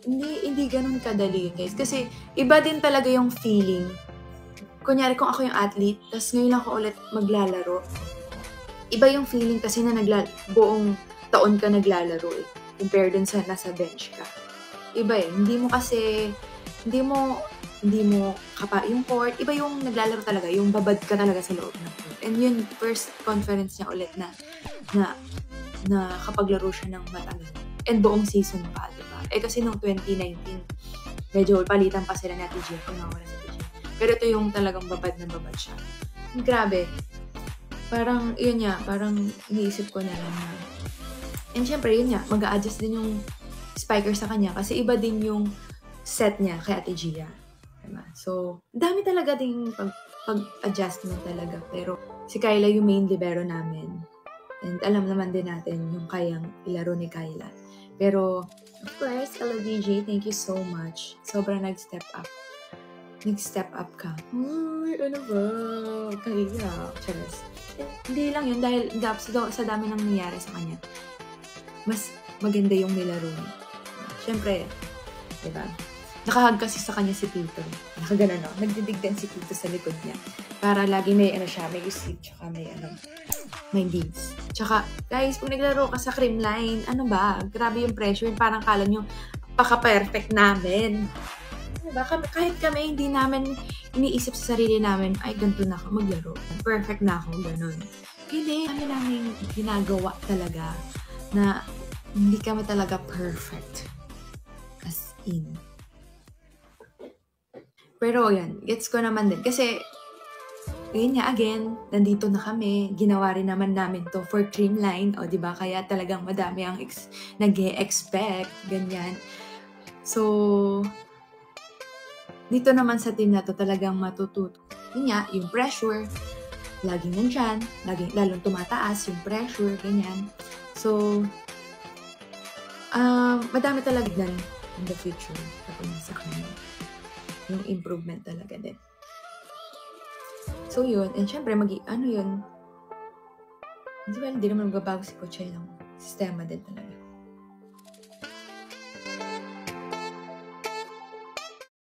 hindi gano'n kadali, guys. Kasi iba din talaga yung feeling. Kunyari kung ako yung athlete, tas ngayon lang ako ulit maglalaro, iba yung feeling kasi na buong taon ka naglalaro eh, compare dun sa nasa bench ka. Iba eh, hindi mo yung court, iba yung naglalaro talaga, yung babad ka talaga sa loob ng court. And yun, first conference niya ulit na nakapaglaro siya ng matagal. And buong season pa, diba? Eh kasi nung 2019, medyo palitan pa sila ni Ate Gia kung nawala si Ate Gia. Pero ito yung talagang babad na babad siya. Grabe. Parang, yun nga, parang iniisip ko na lang na. And syempre, yun nga, mag-a-adjust din yung spiker sa kanya kasi iba din yung set niya kay Ate Gia. Diba? So, dami talaga ding pag-adjustment talaga. Pero si Kyla yung main libero namin. And alam naman din natin yung kayang ilaro ni Kyla. Pero, of course, LDJ, thank you so much. Sobrang nag-step up. Nag-step up ka. Uy, ano ba? Kyla. Charis. Hindi lang yun dahil sa dami nang nangyari sa kanya. Mas maganda yung nilaro niya. Siyempre, diba? Nakahag kasi sa kanya si Tito. Nakagano, no? Nagdidigdan si Tito sa likod niya. Para lagi may may sleep, tsaka may beads. Tsaka, guys, kung naglaro ka sa Creamline, ano ba? Grabe yung pressure. Parang kala nyo, paka-perfect namin. Diba? Kahit kami, hindi namin iniisip sa sarili namin, ay, ganito na ako maglaro. Perfect na ako, ganun. Hindi, kami namin ginagawa talaga na hindi kami talaga perfect. As in. Pero yan, gets ko naman din. Kasi, yun nga, again, nandito na kami. Ginawa rin naman namin to for Creamline. O, diba? Kaya talagang madami ang nag-e-expect. Ganyan. So, dito naman sa team na to talagang matututo. Yun nga, yung pressure, laging nandyan, lalong tumataas yung pressure, ganyan. So, madami talaga din in the future kapag nasa kanya. Yung improvement talaga din. So, yun. And syempre, ano yun? Di ba, hindi naman magbabago si Coach ng sistema din talaga.